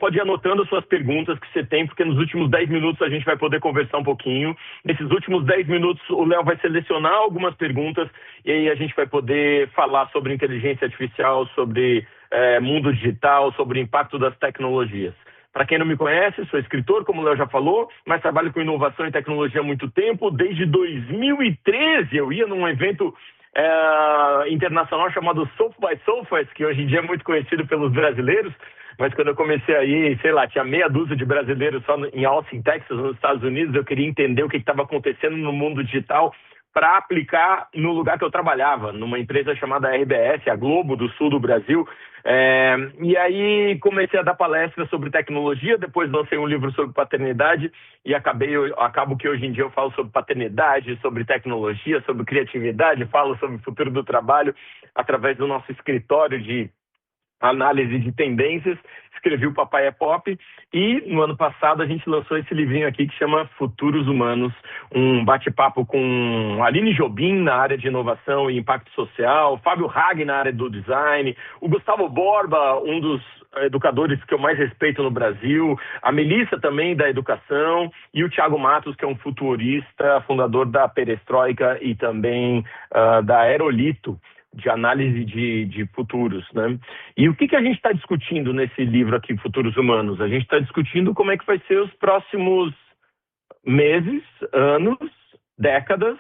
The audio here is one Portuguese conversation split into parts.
pode ir anotando as suas perguntas que você tem, porque nos últimos 10 minutos a gente vai poder conversar um pouquinho. Nesses últimos 10 minutos o Léo vai selecionar algumas perguntas e aí a gente vai poder falar sobre inteligência artificial, sobre mundo digital, sobre o impacto das tecnologias. Para quem não me conhece, sou escritor, como o Léo já falou, mas trabalho com inovação e tecnologia há muito tempo. Desde 2013 eu ia num evento internacional chamado South by Southwest, que hoje em dia é muito conhecido pelos brasileiros, mas quando eu comecei aí, sei lá, tinha meia dúzia de brasileiros só em Austin, Texas, nos Estados Unidos. Eu queria entender o que estava acontecendo no mundo digital para aplicar no lugar que eu trabalhava, numa empresa chamada RBS, a Globo do Sul do Brasil. E aí comecei a dar palestras sobre tecnologia, depois lancei um livro sobre paternidade e acabo que hoje em dia eu falo sobre paternidade, sobre tecnologia, sobre criatividade, falo sobre o futuro do trabalho através do nosso escritório de análise de tendências. Escrevi o Papai é Pop e no ano passado a gente lançou esse livrinho aqui que chama Futuros Humanos, um bate-papo com Aline Jobim na área de inovação e impacto social, Fábio Hag na área do design, o Gustavo Borba, um dos educadores que eu mais respeito no Brasil, a Melissa também da educação e o Thiago Matos, que é um futurista, fundador da Perestroika e também da Aerolito, de análise de futuros, né? E o que a gente está discutindo nesse livro aqui, Futuros Humanos? A gente está discutindo como é que vai ser os próximos meses, anos, décadas,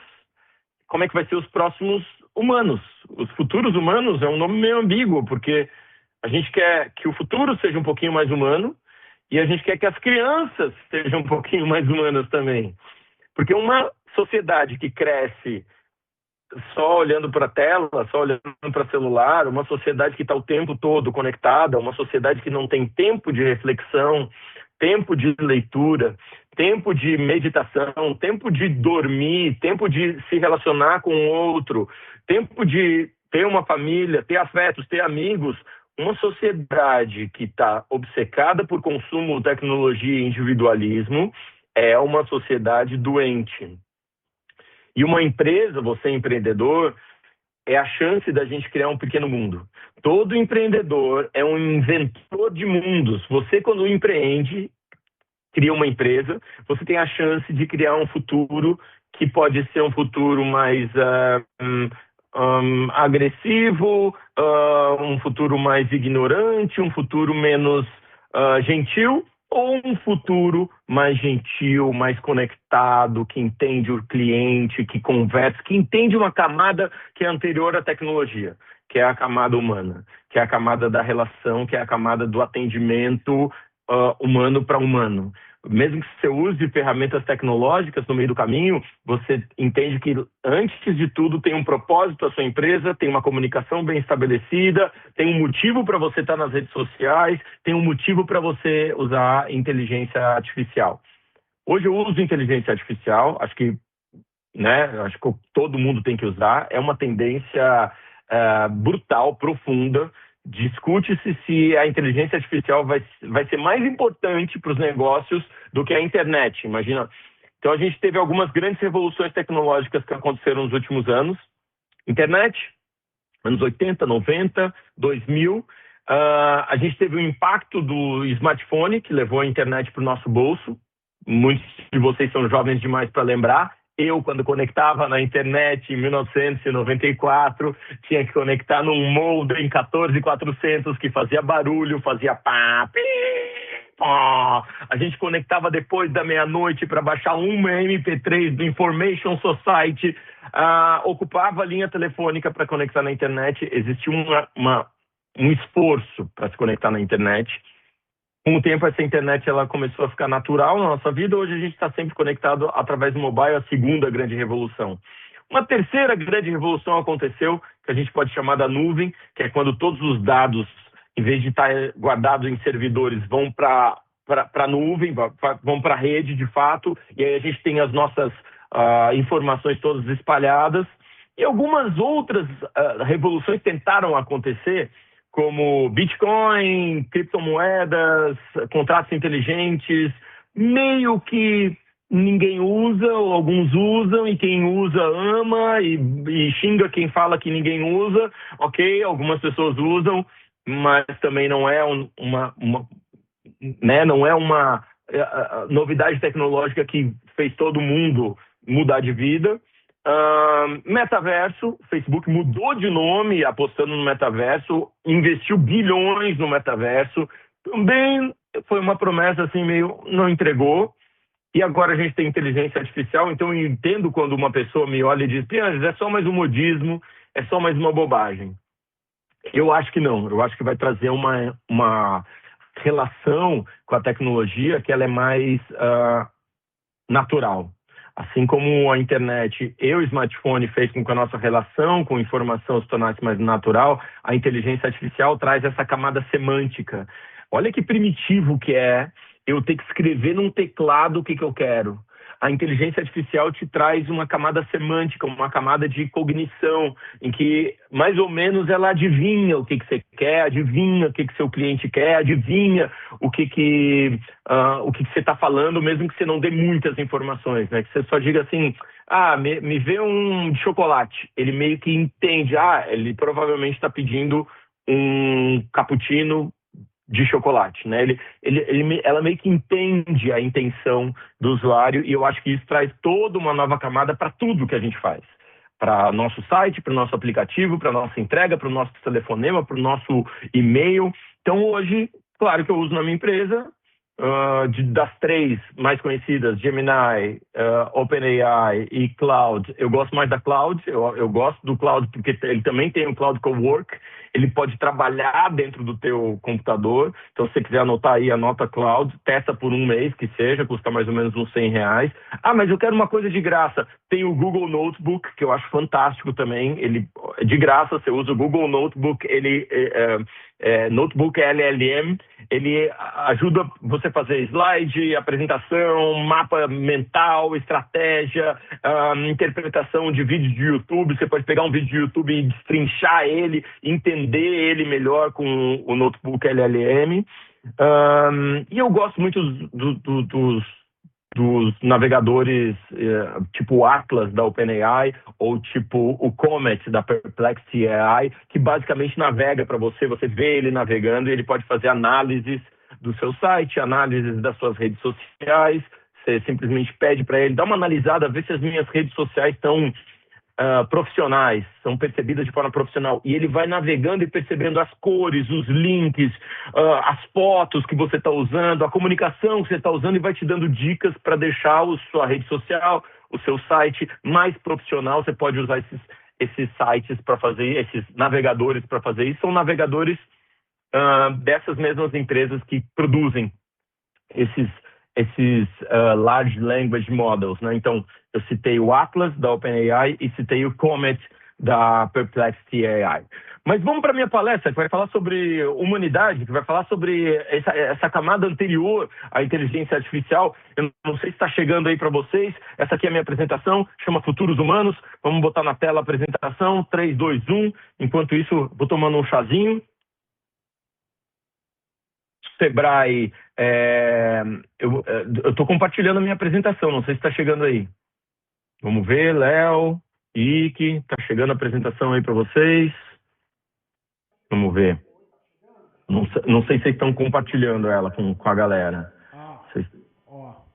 como é que vai ser os próximos humanos. Os futuros humanos é um nome meio ambíguo, porque a gente quer que o futuro seja um pouquinho mais humano e a gente quer que as crianças sejam um pouquinho mais humanas também. Porque uma sociedade que cresce só olhando para a tela, só olhando para celular, uma sociedade que está o tempo todo conectada, uma sociedade que não tem tempo de reflexão, tempo de leitura, tempo de meditação, tempo de dormir, tempo de se relacionar com o outro, tempo de ter uma família, ter afetos, ter amigos. Uma sociedade que está obcecada por consumo, tecnologia e individualismo é uma sociedade doente. E uma empresa, você empreendedor, é a chance da gente criar um pequeno mundo. Todo empreendedor é um inventor de mundos. Você, quando empreende, cria uma empresa, você tem a chance de criar um futuro que pode ser um futuro mais agressivo, um futuro mais ignorante, um futuro menos gentil, ou um futuro mais gentil, mais conectado, que entende o cliente, que conversa, que entende uma camada que é anterior à tecnologia, que é a camada humana, que é a camada da relação, que é a camada do atendimento humano para humano. Mesmo que você use ferramentas tecnológicas no meio do caminho, você entende que, antes de tudo, tem um propósito a sua empresa, tem uma comunicação bem estabelecida, tem um motivo para você estar nas redes sociais, tem um motivo para você usar inteligência artificial. Hoje eu uso inteligência artificial, acho que todo mundo tem que usar, é uma tendência brutal, profunda. Discute-se se a inteligência artificial vai ser mais importante para os negócios do que a internet, imagina. Então a gente teve algumas grandes revoluções tecnológicas que aconteceram nos últimos anos. Internet, anos 80, 90, 2000. A gente teve o impacto do smartphone, que levou a internet para o nosso bolso. Muitos de vocês são jovens demais para lembrar. Eu, quando conectava na internet em 1994, tinha que conectar num modem 14400 que fazia barulho, fazia pá, pi, pá. A gente conectava depois da meia-noite para baixar uma MP3 do Information Society, ocupava a linha telefônica para conectar na internet. Existia um esforço para se conectar na internet. Com o tempo, essa internet ela começou a ficar natural na nossa vida. Hoje a gente está sempre conectado através do mobile, a segunda grande revolução. Uma terceira grande revolução aconteceu, que a gente pode chamar da nuvem, que é quando todos os dados, em vez de estar guardados em servidores, vão para a nuvem, vão para a rede de fato, e aí a gente tem as nossas informações todas espalhadas. E algumas outras revoluções tentaram acontecer, como Bitcoin, criptomoedas, contratos inteligentes, meio que ninguém usa, ou alguns usam, e quem usa ama, e xinga quem fala que ninguém usa. Ok, algumas pessoas usam, mas também não é né? Não é uma novidade tecnológica que fez todo mundo mudar de vida. Metaverso, Facebook mudou de nome apostando no metaverso, investiu bilhões no metaverso, também foi uma promessa assim meio não entregou. E agora a gente tem inteligência artificial, então eu entendo quando uma pessoa me olha e diz: Pianges, é só mais um modismo, é só mais uma bobagem. Eu acho que não, eu acho que vai trazer uma relação com a tecnologia que ela é mais natural. Assim como a internet e o smartphone fez com que a nossa relação com informação se tornasse mais natural, a inteligência artificial traz essa camada semântica. Olha que primitivo que é eu ter que escrever num teclado o que eu quero. A inteligência artificial te traz uma camada semântica, uma camada de cognição, em que mais ou menos ela adivinha o que você quer, adivinha o que seu cliente quer, adivinha o que você está falando, mesmo que você não dê muitas informações, né? Que você só diga assim: me vê um de chocolate. Ele meio que entende, ele provavelmente está pedindo um cappuccino de chocolate, né? Ela meio que entende a intenção do usuário, e eu acho que isso traz toda uma nova camada para tudo que a gente faz. Para nosso site, para o nosso aplicativo, para a nossa entrega, para o nosso telefonema, para o nosso e-mail. Então hoje, claro que eu uso na minha empresa, das três mais conhecidas, Gemini, OpenAI e Cloud, eu gosto mais da Cloud. Eu gosto do Cloud porque ele também tem o Cloud Cowork, ele pode trabalhar dentro do teu computador. Então, se você quiser anotar aí, anota Cloud, testa por um mês que seja, custa mais ou menos uns R$100. Mas eu quero uma coisa de graça. Tem o Google Notebook, que eu acho fantástico também. Ele é de graça, você usa o Google Notebook, ele Notebook LLM, ele ajuda você a fazer slide, apresentação, mapa mental, estratégia, interpretação de vídeos de YouTube. Você pode pegar um vídeo de YouTube e destrinchar ele, entender ele melhor com o Notebook LLM. E eu gosto muito dos navegadores tipo o Atlas da OpenAI ou tipo o Comet da Perplexity AI, que basicamente navega para você, você vê ele navegando e ele pode fazer análises do seu site, análises das suas redes sociais. Você simplesmente pede para ele, dá uma analisada, vê se as minhas redes sociais estão profissionais, são percebidas de forma profissional, e ele vai navegando e percebendo as cores, os links, as fotos que você está usando, a comunicação que você está usando, e vai te dando dicas para deixar a sua rede social, o seu site mais profissional. Você pode usar esses sites para fazer, esses navegadores para fazer isso. São navegadores dessas mesmas empresas que produzem esses Large Language Models, né? Então, eu citei o Atlas da OpenAI e citei o Comet da Perplexity AI. Mas vamos para a minha palestra, que vai falar sobre humanidade, que vai falar sobre essa camada anterior à inteligência artificial. Eu não sei se está chegando aí para vocês. Essa aqui é a minha apresentação, chama Futuros Humanos. Vamos botar na tela a apresentação, 3, 2, 1. Enquanto isso, vou tomando um chazinho. Sebrae, eu estou compartilhando a minha apresentação, não sei se está chegando aí. Vamos ver, Léo, Ike, está chegando a apresentação aí para vocês. Vamos ver. Não sei se vocês estão compartilhando ela com a galera.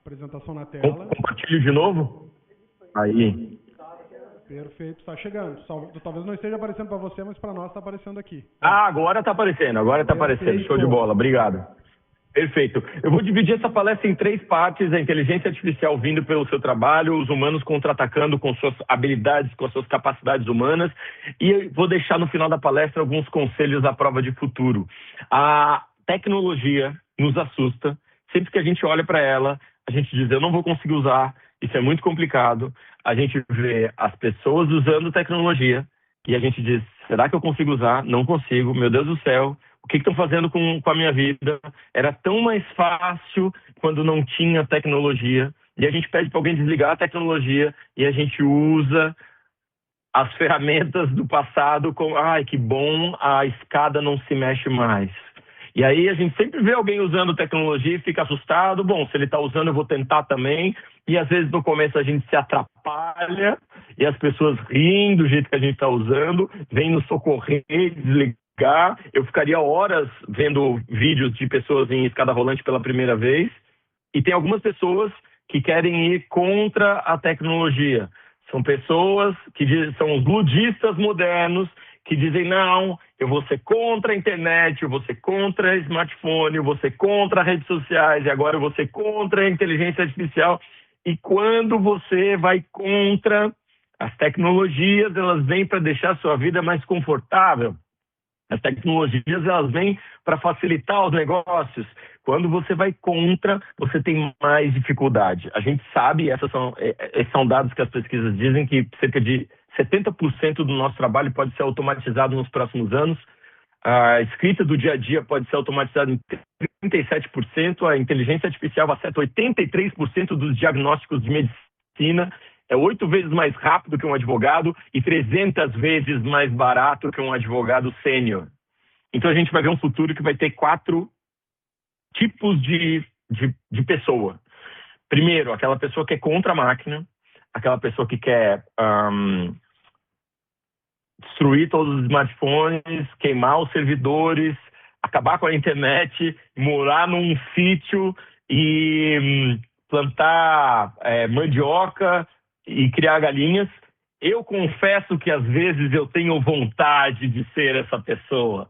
Apresentação na tela. Compartilho de novo? Aí. Perfeito, está chegando. Talvez não esteja aparecendo para você, mas para nós está aparecendo aqui. Agora está aparecendo, Show de bola, obrigado. Perfeito. Eu vou dividir essa palestra em 3 partes: a inteligência artificial vindo pelo seu trabalho, os humanos contra-atacando com suas habilidades, com as suas capacidades humanas, e vou deixar no final da palestra alguns conselhos à prova de futuro. A tecnologia nos assusta. Sempre que a gente olha para ela, a gente diz: eu não vou conseguir usar, isso é muito complicado. A gente vê as pessoas usando tecnologia e a gente diz: será que eu consigo usar? Não consigo, meu Deus do céu. O que estão fazendo com a minha vida? Era tão mais fácil quando não tinha tecnologia. E a gente pede para alguém desligar a tecnologia e a gente usa as ferramentas do passado como: ai, que bom, a escada não se mexe mais. E aí a gente sempre vê alguém usando tecnologia e fica assustado. Bom, se ele está usando, eu vou tentar também. E às vezes no começo a gente se atrapalha e as pessoas riem do jeito que a gente está usando, vêm nos socorrer, desligar eu ficaria horas vendo vídeos de pessoas em escada rolante pela primeira vez, e tem algumas pessoas que querem ir contra a tecnologia. São pessoas que são os ludistas modernos, que dizem, não, eu vou ser contra a internet, eu vou ser contra smartphone, eu vou ser contra redes sociais, e agora eu vou ser contra a inteligência artificial. E quando você vai contra as tecnologias, elas vêm para deixar a sua vida mais confortável. As tecnologias, elas vêm para facilitar os negócios. Quando você vai contra, você tem mais dificuldade. A gente sabe, esses são dados que as pesquisas dizem, que cerca de 70% do nosso trabalho pode ser automatizado nos próximos anos. A escrita do dia a dia pode ser automatizada em 37%. A inteligência artificial acerta 83% dos diagnósticos de medicina. É 8 vezes mais rápido que um advogado e 300 vezes mais barato que um advogado sênior. Então, a gente vai ver um futuro que vai ter 4 tipos de pessoa. Primeiro, aquela pessoa que é contra a máquina, aquela pessoa que quer destruir todos os smartphones, queimar os servidores, acabar com a internet, morar num sítio e plantar mandioca e criar galinhas. Eu confesso que às vezes eu tenho vontade de ser essa pessoa.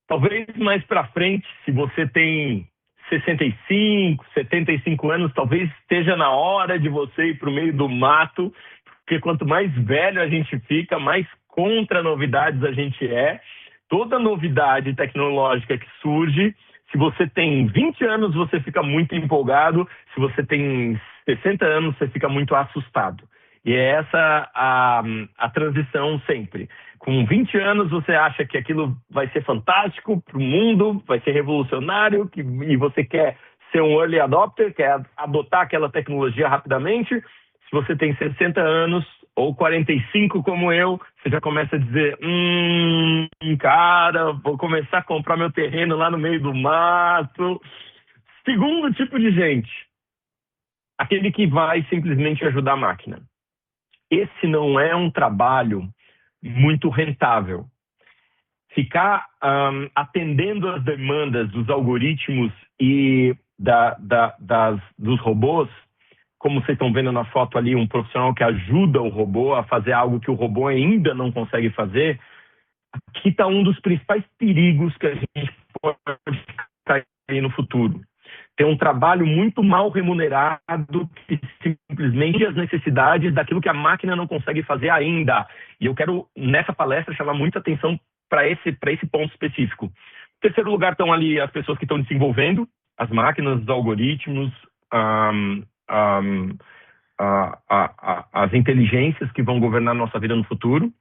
Talvez mais para frente, se você tem 65, 75 anos, talvez esteja na hora de você ir para o meio do mato, porque quanto mais velho a gente fica, mais contra novidades a gente é. Toda novidade tecnológica que surge, se você tem 20 anos, você fica muito empolgado. Se você tem 60 anos, você fica muito assustado. E é essa a transição sempre. Com 20 anos, você acha que aquilo vai ser fantástico para o mundo, vai ser revolucionário, e você quer ser um early adopter, quer adotar aquela tecnologia rapidamente. Se você tem 60 anos ou 45 como eu, você já começa a dizer, cara, vou começar a comprar meu terreno lá no meio do mato. Segundo tipo de gente, aquele que vai simplesmente ajudar a máquina. Esse não é um trabalho muito rentável. Ficar atendendo às demandas dos algoritmos e dos robôs, como vocês estão vendo na foto ali, um profissional que ajuda o robô a fazer algo que o robô ainda não consegue fazer, aqui está um dos principais perigos que a gente pode cair no futuro. Tem um trabalho muito mal remunerado que simplesmente as necessidades daquilo que a máquina não consegue fazer ainda. E eu quero, nessa palestra, chamar muita atenção para esse ponto específico. Em terceiro lugar, estão ali as pessoas que estão desenvolvendo as máquinas, os algoritmos, as inteligências que vão governar a nossa vida no futuro.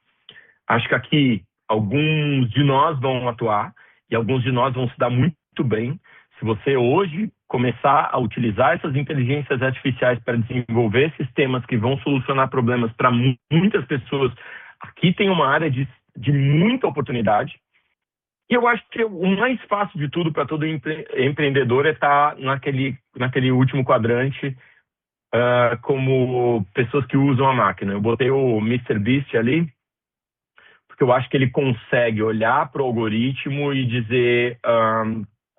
Acho que aqui alguns de nós vão atuar e alguns de nós vão se dar muito bem. Se você hoje começar a utilizar essas inteligências artificiais para desenvolver sistemas que vão solucionar problemas para muitas pessoas, aqui tem uma área de muita oportunidade. E eu acho que o mais fácil de tudo para todo empreendedor é estar naquele último quadrante, como pessoas que usam a máquina. Eu botei o MrBeast ali, porque eu acho que ele consegue olhar para o algoritmo e dizer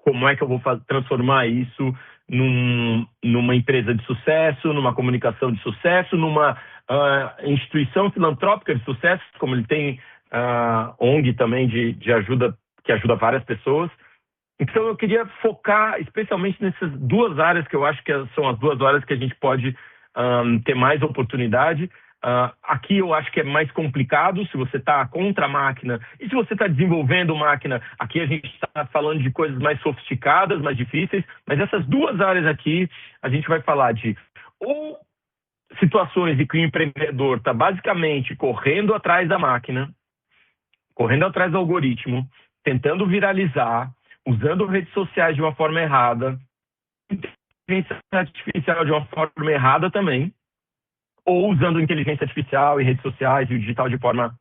como é que eu vou transformar isso numa empresa de sucesso, numa comunicação de sucesso, numa instituição filantrópica de sucesso, como ele tem ONG também de ajuda, que ajuda várias pessoas. Então eu queria focar especialmente nessas 2 áreas que eu acho que são as 2 áreas que a gente pode ter mais oportunidade. Aqui eu acho que é mais complicado se você está contra a máquina e se você está desenvolvendo máquina. Aqui a gente está falando de coisas mais sofisticadas, mais difíceis, mas essas 2 áreas aqui a gente vai falar de ou situações em que o empreendedor está basicamente correndo atrás da máquina, correndo atrás do algoritmo, tentando viralizar, usando redes sociais de uma forma errada, inteligência artificial de uma forma errada também, ou usando inteligência artificial e redes sociais e o digital de forma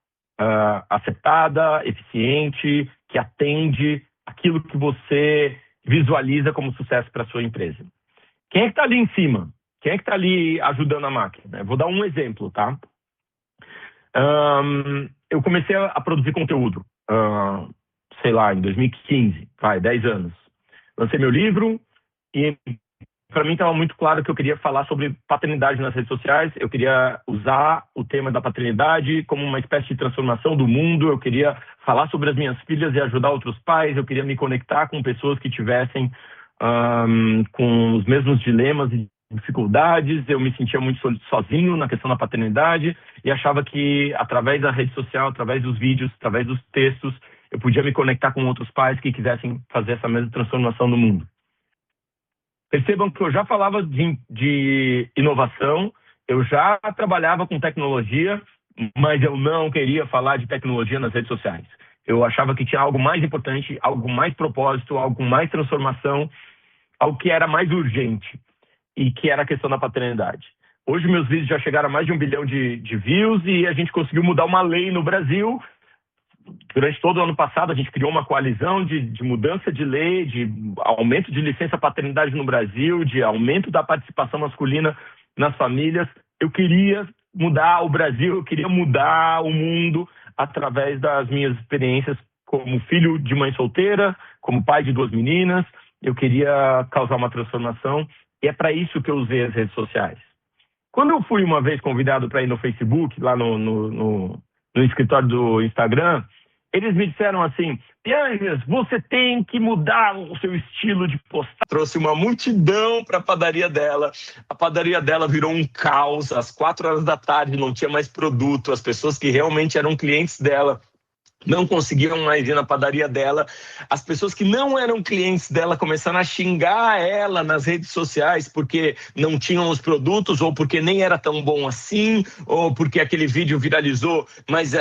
acertada, eficiente, que atende aquilo que você visualiza como sucesso para a sua empresa. Quem é que está ali em cima? Quem é que está ali ajudando a máquina? Eu vou dar um exemplo, tá? Eu comecei a produzir conteúdo sei lá, em 2015, 10 anos. Lancei meu livro e para mim estava muito claro que eu queria falar sobre paternidade nas redes sociais, eu queria usar o tema da paternidade como uma espécie de transformação do mundo, eu queria falar sobre as minhas filhas e ajudar outros pais, eu queria me conectar com pessoas que tivessem com os mesmos dilemas e dificuldades, eu me sentia muito sozinho na questão da paternidade e achava que através da rede social, através dos vídeos, através dos textos, eu podia me conectar com outros pais que quisessem fazer essa mesma transformação no mundo. Percebam que eu já falava de inovação, eu já trabalhava com tecnologia, mas eu não queria falar de tecnologia nas redes sociais. Eu achava que tinha algo mais importante, algo mais propósito, algo com mais transformação, algo que era mais urgente, e que era a questão da paternidade. Hoje meus vídeos já chegaram a mais de 1 bilhão de views e a gente conseguiu mudar uma lei no Brasil. Durante todo o ano passado, a gente criou uma coalizão de mudança de lei, de aumento de licença paternidade no Brasil, de aumento da participação masculina nas famílias. Eu queria mudar o Brasil, eu queria mudar o mundo através das minhas experiências como filho de mãe solteira, como pai de 2 meninas. Eu queria causar uma transformação e é para isso que eu usei as redes sociais. Quando eu fui uma vez convidado para ir no Facebook, lá no escritório do Instagram, eles me disseram assim: Piangas, você tem que mudar o seu estilo de postar. Trouxe uma multidão para a padaria dela. A padaria dela virou um caos. Às 4 horas da tarde não tinha mais produto. As pessoas que realmente eram clientes dela não conseguiam mais ir na padaria dela. As pessoas que não eram clientes dela começaram a xingar ela nas redes sociais porque não tinham os produtos, ou porque nem era tão bom assim, ou porque aquele vídeo viralizou, mas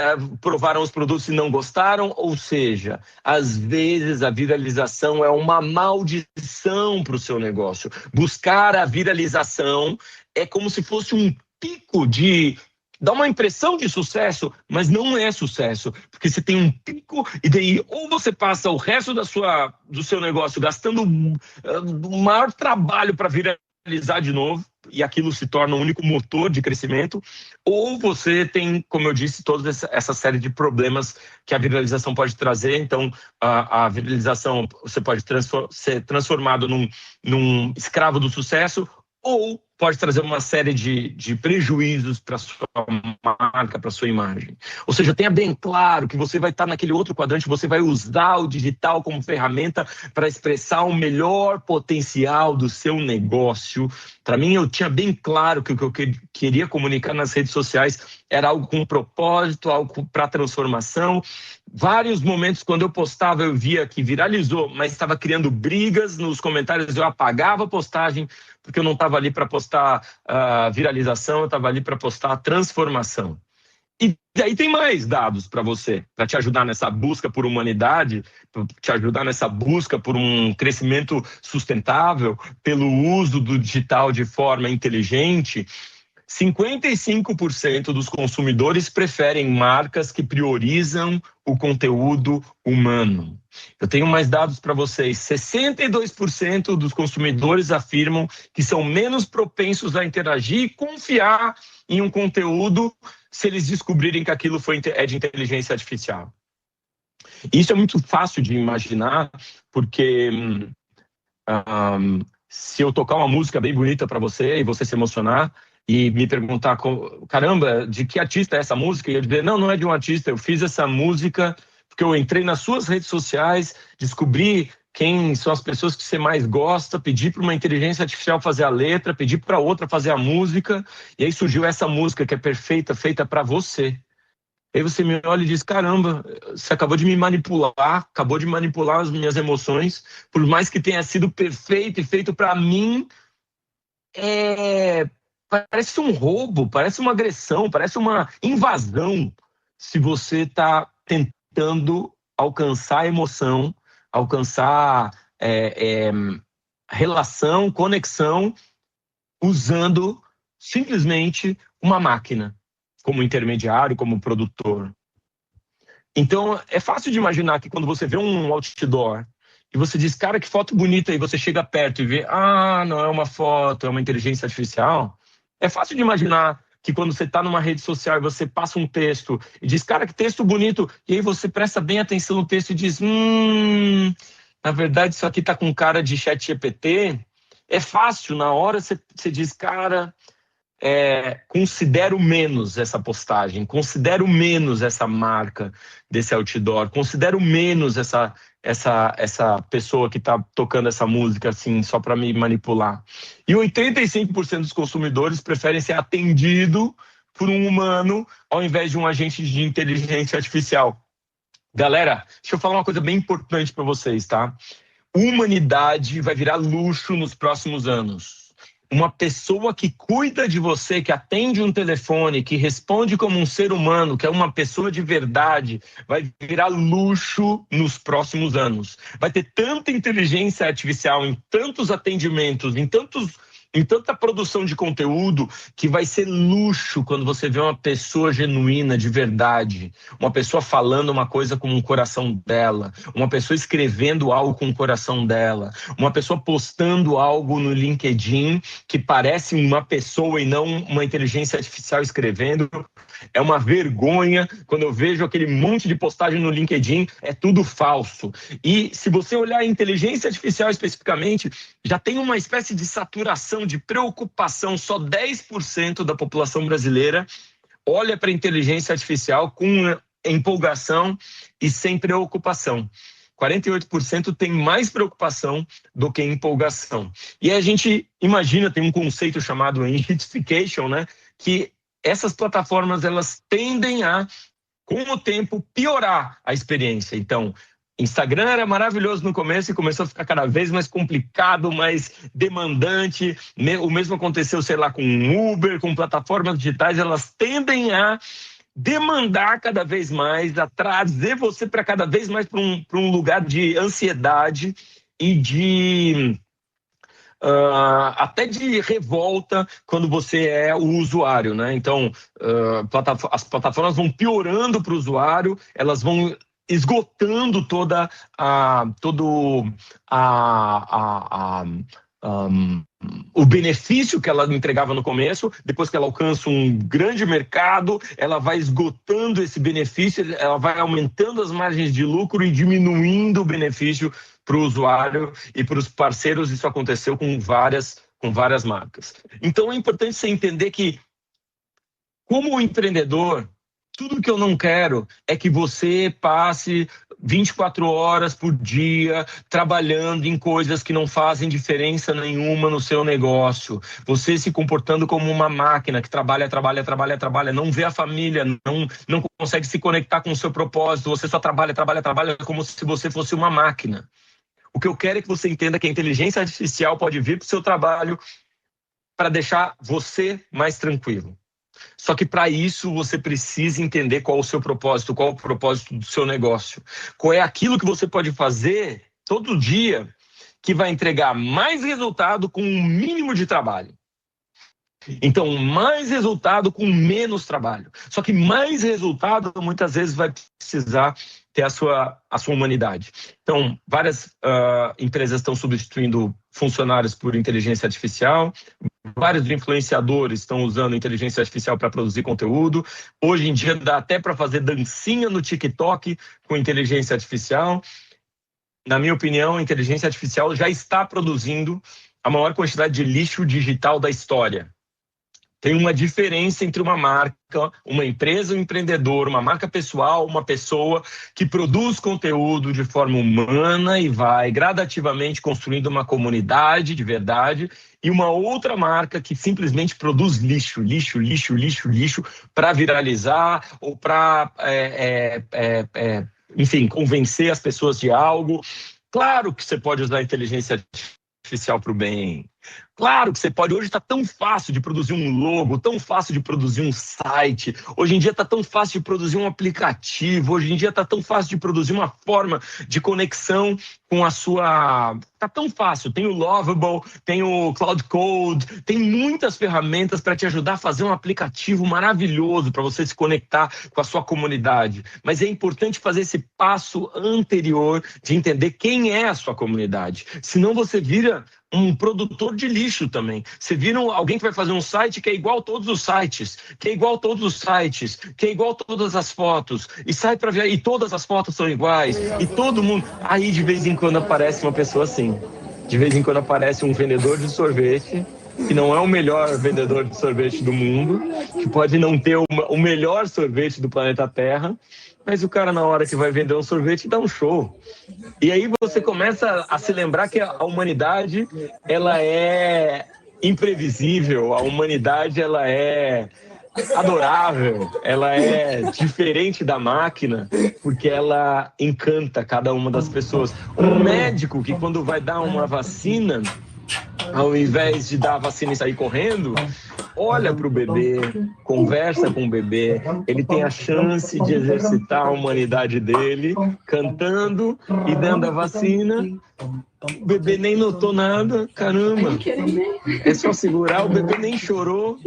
provaram os produtos e não gostaram. Ou seja, às vezes a viralização é uma maldição para o seu negócio. Buscar a viralização é como se fosse um pico dá uma impressão de sucesso, mas não é sucesso, porque você tem um pico e daí ou você passa o resto do seu negócio gastando o maior trabalho para viralizar de novo, e aquilo se torna o único motor de crescimento, ou você tem, como eu disse, toda essa série de problemas que a viralização pode trazer. Então, a viralização, você pode ser transformado num escravo do sucesso, ou pode trazer uma série de prejuízos para a sua marca, para a sua imagem. Ou seja, tenha bem claro que você vai estar naquele outro quadrante, você vai usar o digital como ferramenta para expressar o melhor potencial do seu negócio. Para mim, eu tinha bem claro que o que eu queria comunicar nas redes sociais era algo com propósito, algo para transformação. Vários momentos, quando eu postava, eu via que viralizou, mas estava criando brigas nos comentários, eu apagava a postagem, porque eu não estava ali para postar viralização, eu estava ali para postar transformação. E daí tem mais dados para você, para te ajudar nessa busca por humanidade, para te ajudar nessa busca por um crescimento sustentável, pelo uso do digital de forma inteligente. 55% dos consumidores preferem marcas que priorizam o conteúdo humano. Eu tenho mais dados para vocês. 62% dos consumidores afirmam que são menos propensos a interagir e confiar em um conteúdo se eles descobrirem que aquilo é de inteligência artificial. Isso é muito fácil de imaginar, porque se eu tocar uma música bem bonita para você e você se emocionar, e me perguntar, caramba, de que artista é essa música? E eu dizer, não é de um artista, eu fiz essa música porque eu entrei nas suas redes sociais, descobri quem são as pessoas que você mais gosta, pedi para uma inteligência artificial fazer a letra, pedi para outra fazer a música, e aí surgiu essa música que é perfeita, feita para você. Aí você me olha e diz, caramba, você acabou de me manipular, acabou de manipular as minhas emoções, por mais que tenha sido perfeito e feito para mim, parece um roubo, parece uma agressão, parece uma invasão, se você está tentando alcançar emoção, alcançar relação, conexão, usando simplesmente uma máquina como intermediário, como produtor. Então, é fácil de imaginar que quando você vê um outdoor e você diz, cara, que foto bonita, e você chega perto e vê, não é uma foto, é uma inteligência artificial. É fácil de imaginar que quando você está numa rede social e você passa um texto e diz, cara, que texto bonito, e aí você presta bem atenção no texto e diz, na verdade isso aqui está com cara de ChatGPT, é fácil, na hora você diz, cara, considero menos essa postagem, considero menos essa marca desse outdoor, considero menos essa pessoa que está tocando essa música assim, só para me manipular. E 85% dos consumidores preferem ser atendido por um humano ao invés de um agente de inteligência artificial. Galera, deixa eu falar uma coisa bem importante para vocês, tá? Humanidade vai virar luxo nos próximos anos. Uma pessoa que cuida de você, que atende um telefone, que responde como um ser humano, que é uma pessoa de verdade, vai virar luxo nos próximos anos. Vai ter tanta inteligência artificial em tantos atendimentos, em tanta produção de conteúdo, que vai ser luxo quando você vê uma pessoa genuína, de verdade, uma pessoa falando uma coisa com o coração dela, uma pessoa escrevendo algo com o coração dela, uma pessoa postando algo no LinkedIn que parece uma pessoa e não uma inteligência artificial escrevendo. É uma vergonha quando eu vejo aquele monte de postagem no LinkedIn, é tudo falso. E se você olhar a inteligência artificial especificamente, já tem uma espécie de saturação, de preocupação. Só 10% da população brasileira olha para a inteligência artificial com empolgação e sem preocupação. 48% tem mais preocupação do que empolgação. E a gente imagina, tem um conceito chamado enritification, né, que essas plataformas elas tendem a, com o tempo, piorar a experiência. Então, Instagram era maravilhoso no começo e começou a ficar cada vez mais complicado, mais demandante. O mesmo aconteceu, sei lá, com Uber, com plataformas digitais, elas tendem a demandar cada vez mais, a trazer você para cada vez mais para um lugar de ansiedade e de até de revolta quando você é o usuário, né? Então, as plataformas vão piorando para o usuário, elas vão esgotando o benefício que ela entregava no começo. Depois que ela alcança um grande mercado, ela vai esgotando esse benefício, ela vai aumentando as margens de lucro e diminuindo o benefício para o usuário e para os parceiros. Isso aconteceu com várias marcas. Então é importante você entender que, como empreendedor, tudo que eu não quero é que você passe 24 horas por dia trabalhando em coisas que não fazem diferença nenhuma no seu negócio. Você se comportando como uma máquina que trabalha, não vê a família, não consegue se conectar com o seu propósito. Você só trabalha como se você fosse uma máquina. O que eu quero é que você entenda que a inteligência artificial pode vir para o seu trabalho para deixar você mais tranquilo. Só que para isso você precisa entender qual é o seu propósito, qual é o propósito do seu negócio. Qual é aquilo que você pode fazer todo dia que vai entregar mais resultado com um mínimo de trabalho. Então, mais resultado com menos trabalho. Só que mais resultado muitas vezes vai precisar ter a sua humanidade. Então, várias empresas estão substituindo funcionários por inteligência artificial. Vários influenciadores estão usando inteligência artificial para produzir conteúdo. Hoje em dia dá até para fazer dancinha no TikTok com inteligência artificial. Na minha opinião, a inteligência artificial já está produzindo a maior quantidade de lixo digital da história. Tem uma diferença entre uma marca, uma empresa, um empreendedor, uma marca pessoal, uma pessoa que produz conteúdo de forma humana e vai gradativamente construindo uma comunidade de verdade, e uma outra marca que simplesmente produz lixo para viralizar ou para, enfim, convencer as pessoas de algo. Claro que você pode usar a inteligência artificial para o bem. Claro que você pode. Hoje está tão fácil de produzir um logo, tão fácil de produzir um site. Hoje em dia está tão fácil de produzir um aplicativo. Hoje em dia está tão fácil de produzir uma forma de conexão com a sua... Está tão fácil. Tem o Lovable, tem o Cloud Code, tem muitas ferramentas para te ajudar a fazer um aplicativo maravilhoso para você se conectar com a sua comunidade. Mas é importante fazer esse passo anterior de entender quem é a sua comunidade. Senão você vira um produtor de lixo também. Você vira alguém que vai fazer um site que é igual a todos os sites, que é igual a todos os sites, que é igual a todas as fotos, e sai para ver, e todas as fotos são iguais, e todo mundo... Aí, de vez em quando, aparece uma pessoa assim. De vez em quando aparece um vendedor de sorvete, que não é o melhor vendedor de sorvete do mundo, que pode não ter o melhor sorvete do planeta Terra, mas o cara, na hora que vai vender um sorvete, dá um show. E aí você começa a se lembrar que a humanidade, ela é imprevisível, a humanidade, ela é adorável, ela é diferente da máquina, porque ela encanta cada uma das pessoas. Um médico que, quando vai dar uma vacina, ao invés de dar a vacina e sair correndo, olha para o bebê, conversa com o bebê, ele tem a chance de exercitar a humanidade dele, cantando e dando a vacina. O bebê nem notou nada, caramba, é só segurar, o bebê nem chorou,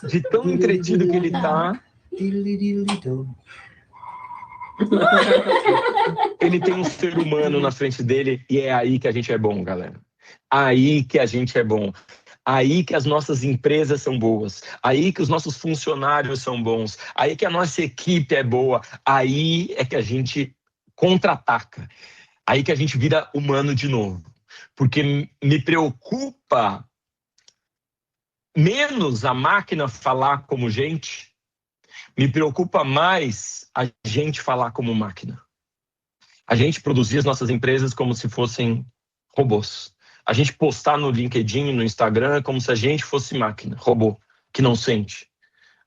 de tão entretido que ele tá. Ele tem um ser humano na frente dele, e é aí que a gente é bom, galera. Aí que a gente é bom. Aí que as nossas empresas são boas, aí que os nossos funcionários são bons, aí que a nossa equipe é boa, aí é que a gente contra-ataca, aí que a gente vira humano de novo. Porque me preocupa menos a máquina falar como gente, me preocupa mais a gente falar como máquina. A gente produzir as nossas empresas como se fossem robôs. A gente postar no LinkedIn, no Instagram, como se a gente fosse máquina, robô, que não sente.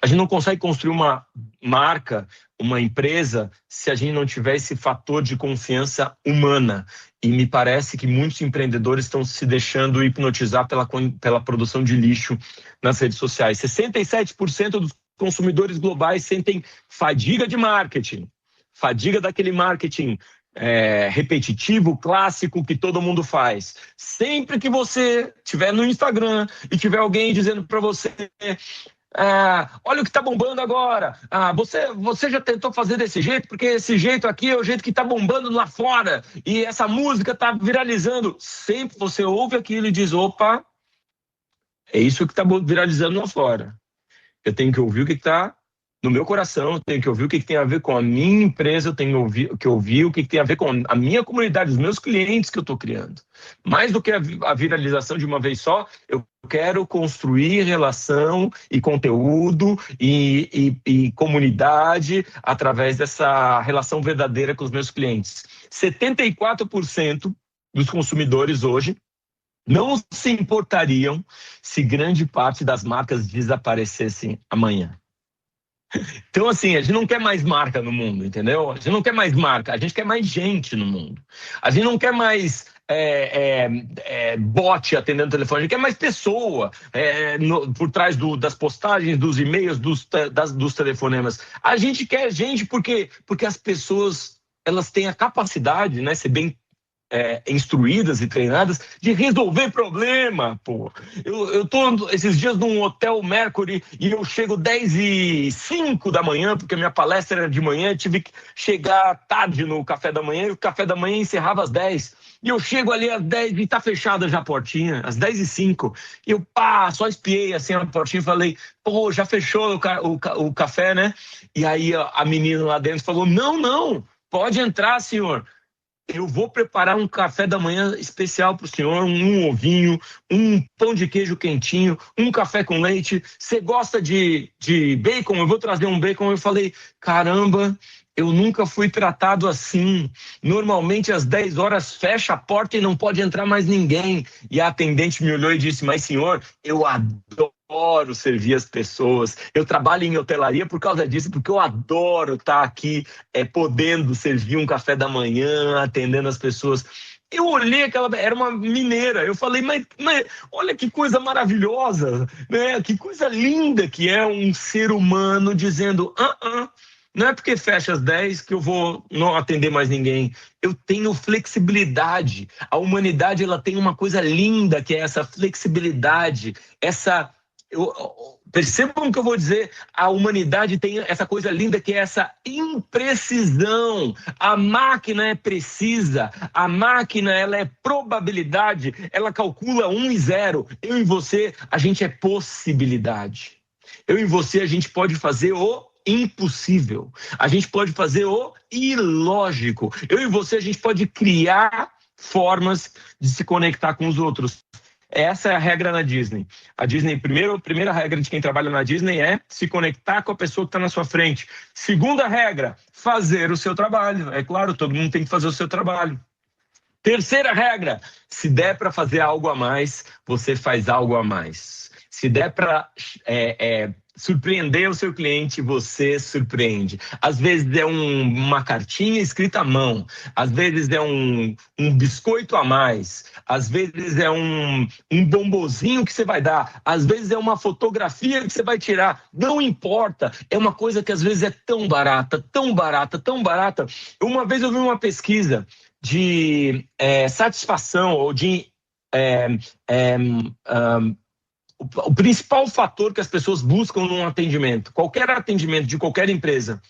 A gente não consegue construir uma marca, uma empresa, se a gente não tiver esse fator de confiança humana. E me parece que muitos empreendedores estão se deixando hipnotizar pela produção de lixo nas redes sociais. 67% dos consumidores globais sentem fadiga de marketing, fadiga daquele marketing repetitivo, clássico, que todo mundo faz. Sempre que você estiver no Instagram e tiver alguém dizendo para você: olha o que está bombando agora, você já tentou fazer desse jeito, porque esse jeito aqui é o jeito que está bombando lá fora, e essa música está viralizando. Sempre você ouve aquilo e diz: opa, é isso que está viralizando lá fora. Eu tenho que ouvir o que está no meu coração, eu tenho que ouvir o que tem a ver com a minha empresa, eu tenho que ouvir o que tem a ver com a minha comunidade, os meus clientes que eu estou criando. Mais do que a viralização de uma vez só, eu quero construir relação e conteúdo e comunidade através dessa relação verdadeira com os meus clientes. 74% dos consumidores hoje não se importariam se grande parte das marcas desaparecessem amanhã. Então, assim, a gente não quer mais marca no mundo, entendeu? A gente não quer mais marca, a gente quer mais gente no mundo. A gente não quer mais bot atendendo o telefone, a gente quer mais pessoa por trás das postagens, dos e-mails, dos telefonemas. A gente quer gente porque as pessoas, elas têm a capacidade, né, ser bem instruídas e treinadas de resolver problema, pô. Eu tô esses dias num hotel Mercury e eu chego 10h05 da manhã, porque a minha palestra era de manhã, tive que chegar tarde no café da manhã, e o café da manhã encerrava às 10. E eu chego ali às 10 e tá fechada já a portinha, às 10h05. E eu, só espiei assim a portinha e falei: pô, já fechou o café, né? E aí a menina lá dentro falou: não, pode entrar, senhor. Eu vou preparar um café da manhã especial para o senhor, um ovinho, um pão de queijo quentinho, um café com leite. Você gosta de bacon? Eu vou trazer um bacon. Eu falei: caramba, eu nunca fui tratado assim. Normalmente às 10 horas fecha a porta e não pode entrar mais ninguém. E a atendente me olhou e disse: mas senhor, eu adoro servir as pessoas. Eu trabalho em hotelaria por causa disso, porque eu adoro estar aqui podendo servir um café da manhã, atendendo as pessoas. Eu olhei era uma mineira, eu falei: mas olha que coisa maravilhosa, né? Que coisa linda que é um ser humano dizendo: não é porque fecha às 10 que eu vou não atender mais ninguém. Eu tenho flexibilidade. A humanidade, ela tem uma coisa linda, que é essa flexibilidade, essa Percebam o que eu vou dizer, a humanidade tem essa coisa linda que é essa imprecisão. A máquina é precisa, a máquina ela é probabilidade, ela calcula 1 e 0. Eu e você, a gente é possibilidade. Eu e você, a gente pode fazer o impossível. A gente pode fazer o ilógico. Eu e você, a gente pode criar formas de se conectar com os outros. Essa é a regra na Disney. A Disney, a primeira regra de quem trabalha na Disney é se conectar com a pessoa que está na sua frente. Segunda regra, fazer o seu trabalho. É claro, todo mundo tem que fazer o seu trabalho. Terceira regra, se der para fazer algo a mais, você faz algo a mais. Se der para surpreender o seu cliente, você surpreende. Às vezes é uma cartinha escrita à mão, às vezes é um biscoito a mais, às vezes é um bombozinho que você vai dar, às vezes é uma fotografia que você vai tirar, não importa, é uma coisa que às vezes é tão barata, tão barata, tão barata. Uma vez eu vi uma pesquisa de satisfação ou de o principal fator que as pessoas buscam num atendimento, qualquer atendimento de qualquer empresa.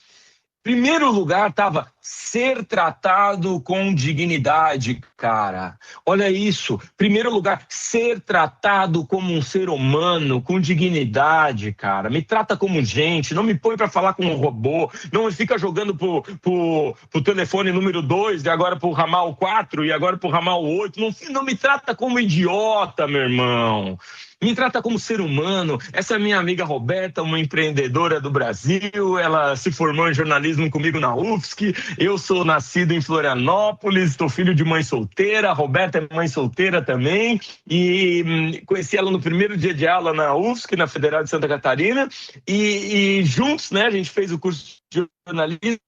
Primeiro lugar estava ser tratado com dignidade, cara. Olha isso. Primeiro lugar, ser tratado como um ser humano, com dignidade, cara. Me trata como gente, não me põe para falar com um robô, não me fica jogando pro telefone número 2, e agora pro ramal 4, e agora pro ramal 8. Não me trata como idiota, meu irmão. Me trata como ser humano. Essa é minha amiga Roberta, uma empreendedora do Brasil. Ela se formou em jornalismo comigo na UFSC. Eu sou nascido em Florianópolis, estou filho de mãe solteira. A Roberta é mãe solteira também. E conheci ela no primeiro dia de aula na UFSC, na Federal de Santa Catarina. E juntos, né, a gente fez o curso de jornalismo.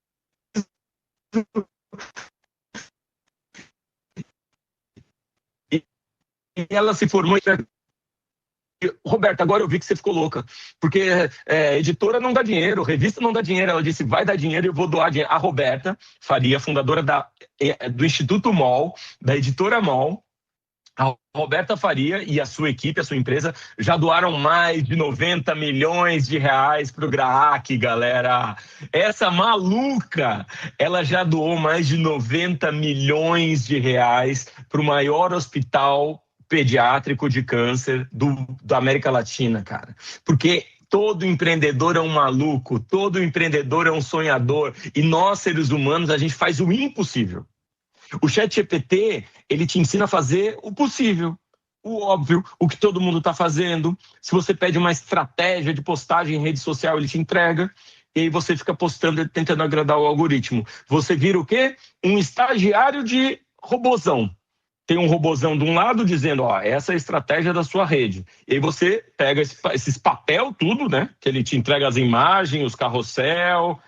E ela se formou em... Roberta, agora eu vi que você ficou louca, porque editora não dá dinheiro, revista não dá dinheiro. Ela disse, vai dar dinheiro e eu vou doar dinheiro. A Roberta Faria, fundadora do Instituto MOL, da editora MOL, a Roberta Faria e a sua equipe, a sua empresa, já doaram mais de 90 milhões de reais para o GRAAC, galera. Essa maluca, ela já doou mais de 90 milhões de reais para o maior hospital pediátrico de câncer da América Latina, cara. Porque todo empreendedor é um maluco, todo empreendedor é um sonhador, e nós, seres humanos, a gente faz o impossível. O ChatGPT, ele te ensina a fazer o possível, o óbvio, o que todo mundo está fazendo. Se você pede uma estratégia de postagem em rede social, ele te entrega, e aí você fica postando, tentando agradar o algoritmo. Você vira o quê? Um estagiário de robozão. Tem um robozão de um lado dizendo, ó, essa é a estratégia da sua rede. E aí você pega esses papel tudo, né? Que ele te entrega as imagens, os carrossel,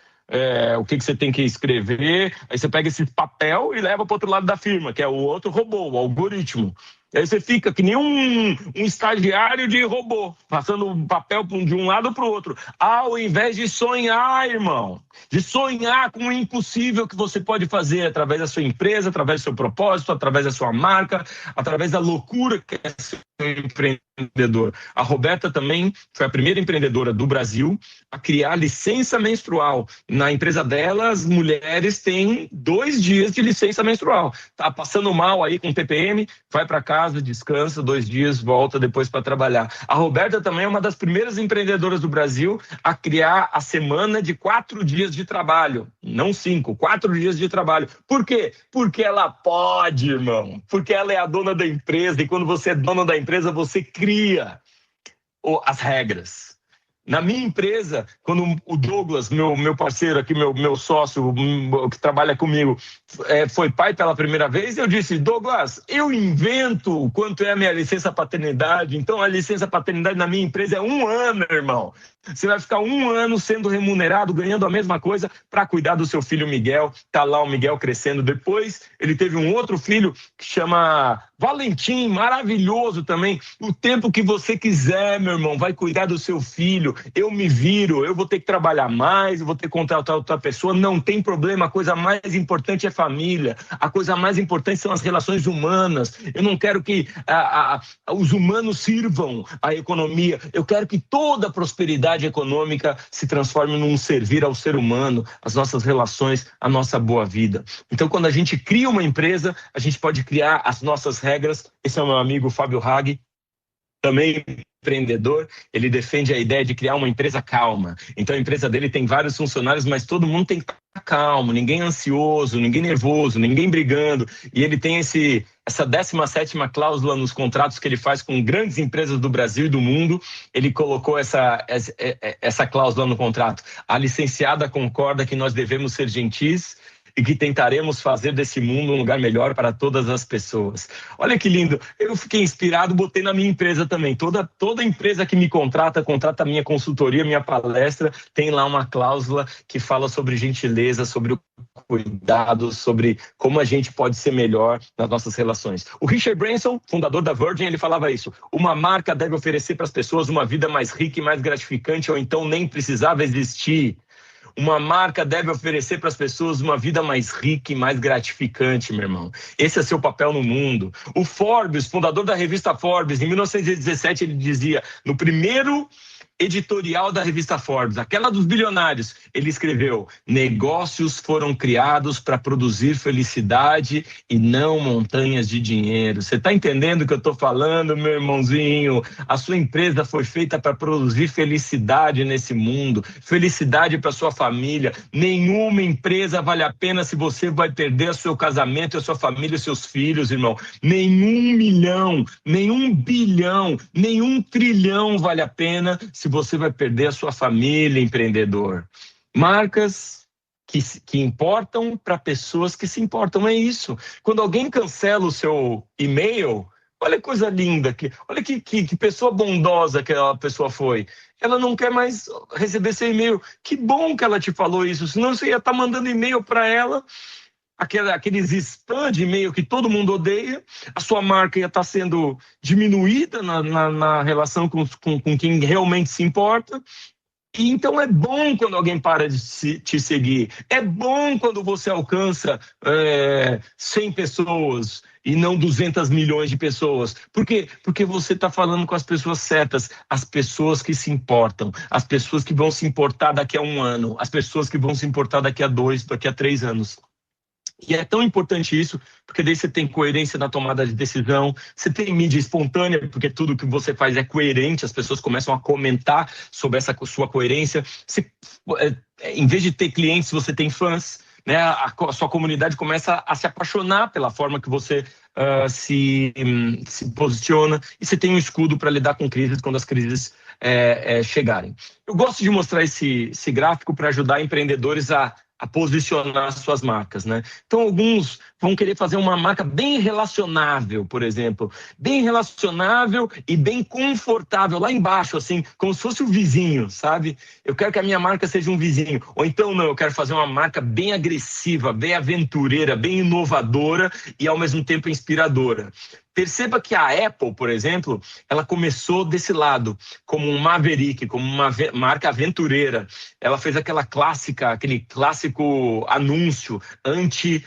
o que você tem que escrever. Aí você pega esse papel e leva para o outro lado da firma, que é o outro robô, o algoritmo. Aí você fica que nem um estagiário de robô, passando papel de um lado para o outro. Ao invés de sonhar, irmão, de sonhar com o impossível que você pode fazer através da sua empresa, através do seu propósito, através da sua marca, através da loucura que é ser empreendedor. A Roberta também foi a primeira empreendedora do Brasil a criar licença menstrual. Na empresa dela, as mulheres têm 2 dias de licença menstrual. Tá passando mal aí com TPM, vai para casa, descansa 2 dias, volta depois para trabalhar. A Roberta também é uma das primeiras empreendedoras do Brasil a criar a semana de 4 dias de trabalho. Não 5, 4 dias de trabalho. Por quê? Porque ela pode, irmão. Porque ela é a dona da empresa, e quando você é dona da empresa, você cria as regras. Na minha empresa, quando o Douglas, meu parceiro aqui, meu sócio, que trabalha comigo, foi pai pela primeira vez, eu disse, Douglas, eu invento quanto é a minha licença paternidade, então a licença paternidade na minha empresa é 1 ano, irmão. Você vai ficar 1 ano sendo remunerado, ganhando a mesma coisa para cuidar do seu filho Miguel. Tá lá o Miguel crescendo. Depois ele teve um outro filho que chama Valentim, maravilhoso também. O tempo que você quiser, meu irmão, vai cuidar do seu filho. Eu me viro, eu vou ter que trabalhar mais, eu vou ter que contratar outra pessoa. Não tem problema, a coisa mais importante é família. A coisa mais importante são as relações humanas. Eu não quero que os humanos sirvam à economia. Eu quero que toda a prosperidade econômica se transforme num servir ao ser humano, as nossas relações, a nossa boa vida. Então, quando a gente cria uma empresa, a gente pode criar as nossas regras. Esse é o meu amigo Fábio Hag, também empreendedor. Ele defende a ideia de criar uma empresa calma. Então a empresa dele tem vários funcionários, mas todo mundo tem que estar calmo, ninguém ansioso, ninguém nervoso, ninguém brigando. E ele tem essa 17ª cláusula nos contratos que ele faz com grandes empresas do Brasil e do mundo. Ele colocou essa cláusula no contrato. A licenciada concorda que nós devemos ser gentis e que tentaremos fazer desse mundo um lugar melhor para todas as pessoas. Olha que lindo. Eu fiquei inspirado, botei na minha empresa também. Toda empresa que me contrata a minha consultoria, minha palestra, tem lá uma cláusula que fala sobre gentileza, sobre o cuidado, sobre como a gente pode ser melhor nas nossas relações. O Richard Branson, fundador da Virgin, ele falava isso. Uma marca deve oferecer para as pessoas uma vida mais rica e mais gratificante, ou então nem precisava existir. Uma marca deve oferecer para as pessoas uma vida mais rica e mais gratificante, meu irmão. Esse é seu papel no mundo. O Forbes, fundador da revista Forbes, em 1917, ele dizia, no primeiro editorial da revista Forbes, aquela dos bilionários, ele escreveu: negócios foram criados para produzir felicidade e não montanhas de dinheiro. Você está entendendo o que eu estou falando, meu irmãozinho? A sua empresa foi feita para produzir felicidade nesse mundo, felicidade para sua família. Nenhuma empresa vale a pena se você vai perder o seu casamento, a sua família e seus filhos, irmão. Nenhum milhão, nenhum bilhão, nenhum trilhão vale a pena se você vai perder a sua família, empreendedor. Marcas que importam para pessoas que se importam, é isso. Quando alguém cancela o seu e-mail, olha que coisa linda, olha que pessoa bondosa que a pessoa foi. Ela não quer mais receber seu e-mail. Que bom que ela te falou isso, senão você ia estar mandando e-mail para ela, aqueles spam de e-mail que todo mundo odeia, a sua marca ia estar sendo diminuída na relação com quem realmente se importa. E então é bom quando alguém para de te seguir, é bom quando você alcança 100 pessoas e não 200 milhões de pessoas. Por quê? Porque você está falando com as pessoas certas, as pessoas que se importam, as pessoas que vão se importar daqui a 1 ano, as pessoas que vão se importar daqui a 2, daqui a 3 anos. E é tão importante isso, porque daí você tem coerência na tomada de decisão, você tem mídia espontânea, porque tudo que você faz é coerente, as pessoas começam a comentar sobre essa sua coerência. Você, em vez de ter clientes, você tem fãs, né? A sua comunidade começa a se apaixonar pela forma que você se posiciona, e você tem um escudo para lidar com crises quando as crises chegarem. Eu gosto de mostrar esse gráfico para ajudar empreendedores a posicionar suas marcas, né? Então, alguns vão querer fazer uma marca bem relacionável, por exemplo. Bem relacionável e bem confortável, lá embaixo, assim, como se fosse o vizinho, sabe? Eu quero que a minha marca seja um vizinho. Ou então, não, eu quero fazer uma marca bem agressiva, bem aventureira, bem inovadora e, ao mesmo tempo, inspiradora. Perceba que a Apple, por exemplo, ela começou desse lado, como um maverick, como uma marca aventureira. Ela fez aquele clássico anúncio anti-IBM,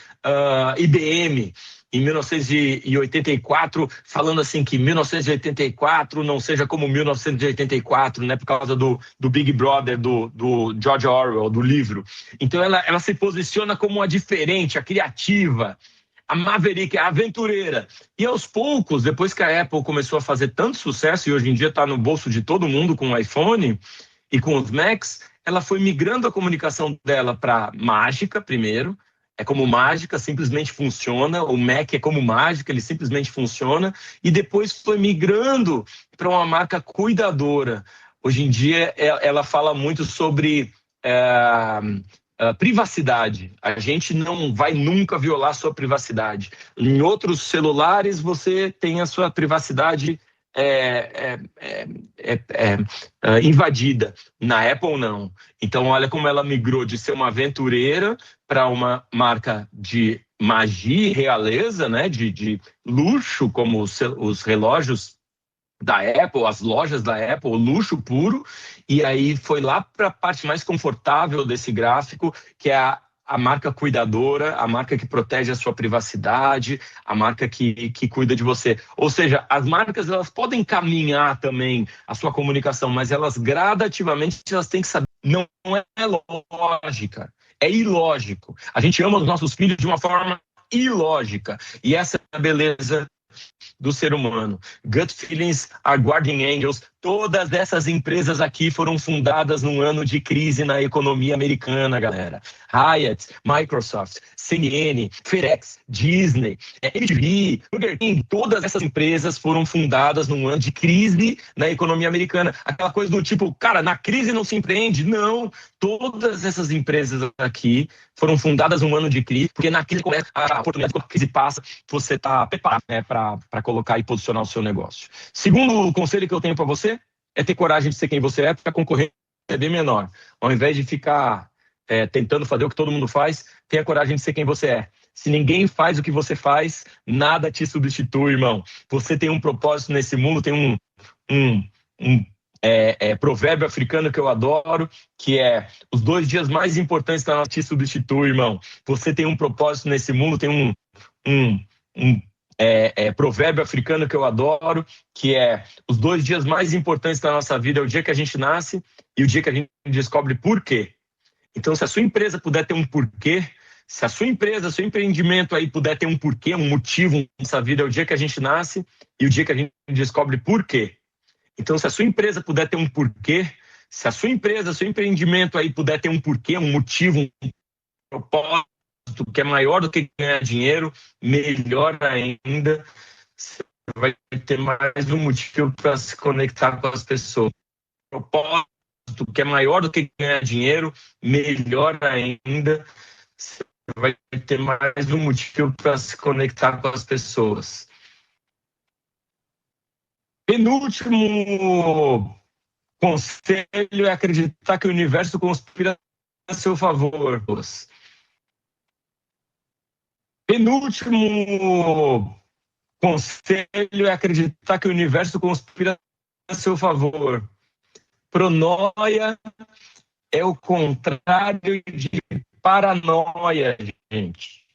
em 1984, falando assim que 1984 não seja como 1984, né, por causa do Big Brother, do George Orwell, do livro. Então ela se posiciona como a diferente, a criativa, a maverick, a aventureira. E aos poucos, depois que a Apple começou a fazer tanto sucesso, e hoje em dia está no bolso de todo mundo com o iPhone e com os Macs, ela foi migrando a comunicação dela para mágica primeiro. É como mágica, simplesmente funciona. O Mac é como mágica, ele simplesmente funciona. E depois foi migrando para uma marca cuidadora. Hoje em dia, ela fala muito sobre privacidade. A gente não vai nunca violar sua privacidade. Em outros celulares, você tem a sua privacidade invadida. Na Apple, não. Então, olha como ela migrou de ser uma aventureira para uma marca de magia e realeza, né, de luxo, como os relógios da Apple, as lojas da Apple, luxo puro, e aí foi lá para a parte mais confortável desse gráfico, que é a marca cuidadora, a marca que protege a sua privacidade, a marca que cuida de você. Ou seja, as marcas, elas podem caminhar também a sua comunicação, mas elas gradativamente elas têm que saber. Não é lógica, é ilógico. A gente ama os nossos filhos de uma forma ilógica, e essa é a beleza do ser humano. Gut Feelings are Guardian Angels. Todas essas empresas aqui foram fundadas num ano de crise na economia americana, galera. Hyatt, Microsoft, CNN, FedEx, Disney, MTV, Burger King, todas essas empresas foram fundadas num ano de crise na economia americana. Aquela coisa do tipo, cara, na crise não se empreende? Não, todas essas empresas aqui foram fundadas num ano de crise, porque na crise começa a oportunidade, quando a crise passa, você está preparado, né, para colocar e posicionar o seu negócio. Segundo conselho que eu tenho para você é ter coragem de ser quem você é, porque a concorrência é bem menor. Ao invés de ficar tentando fazer o que todo mundo faz, tenha coragem de ser quem você é. Se ninguém faz o que você faz, nada te substitui, irmão. Você tem um propósito nesse mundo, tem um provérbio africano que eu adoro, que é: os 2 dias mais importantes da nossa te substitui, irmão. Você tem um propósito nesse mundo, tem provérbio africano que eu adoro, que é: os 2 dias mais importantes da nossa vida é o dia que a gente nasce e o dia que a gente descobre por quê. Então, se a sua empresa puder ter um porquê, se a sua empresa, seu empreendimento aí puder ter um porquê, um motivo nessa vida, é o dia que a gente nasce e o dia que a gente descobre por quê. Então, se a sua empresa puder ter um porquê, se a sua empresa, seu empreendimento aí puder ter um porquê, um motivo, um propósito que é maior do que ganhar dinheiro, melhor ainda, você vai ter mais um motivo para se conectar com as pessoas. Propósito que é maior do que ganhar dinheiro, melhor ainda, você vai ter mais um motivo para se conectar com as pessoas. Penúltimo conselho é acreditar que o universo conspira a seu favor. Penúltimo conselho é acreditar que o universo conspira a seu favor. Pronoia é o contrário de paranoia, gente.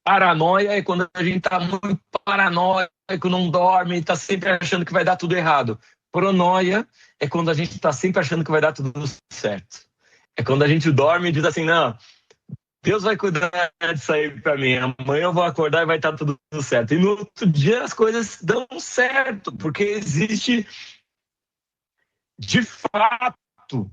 Paranoia é quando a gente está muito paranoico, não dorme, está sempre achando que vai dar tudo errado. Pronoia é quando a gente está sempre achando que vai dar tudo certo. É quando a gente dorme e diz assim: não, Deus vai cuidar disso aí para mim. Amanhã eu vou acordar e vai estar tudo certo. E no outro dia as coisas dão certo, porque existe, de fato,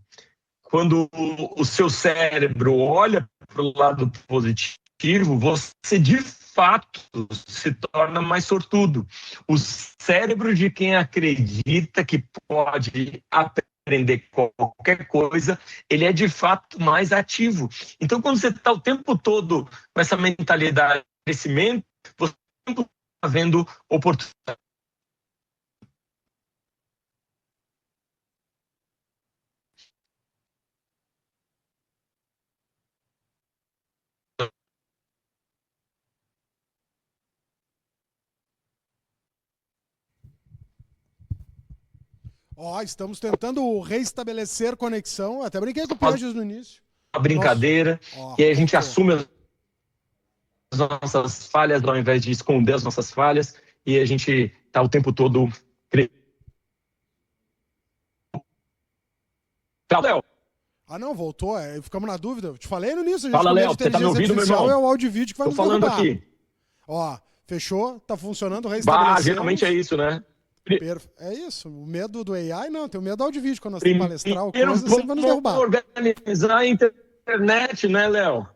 quando o seu cérebro olha para o lado positivo, você de fato se torna mais sortudo. O cérebro de quem acredita que pode aprender qualquer coisa, ele é de fato mais ativo. Então, quando você está o tempo todo com essa mentalidade de crescimento, você está vendo oportunidades. Ó, estamos tentando reestabelecer conexão. Até brinquei com o Pérez no início. Uma brincadeira. E aí a gente assume as nossas falhas ao invés de esconder as nossas falhas. E a gente está o tempo todo... Léo. Ah, não, voltou. Ficamos na dúvida. Eu te falei no início. A gente fala, Léo. Você tá me ouvindo, meu irmão? É o áudio e vídeo que vai nos derrubar. Tô falando aqui. Ó, fechou? Tá funcionando, restabelecemos. Geralmente é isso, né? É isso. O medo do AI, não. Tem o medo do áudio e vídeo. Quando nós temos palestrar ou coisa, sempre vai nos derrubar. Organizar a internet, né, Léo?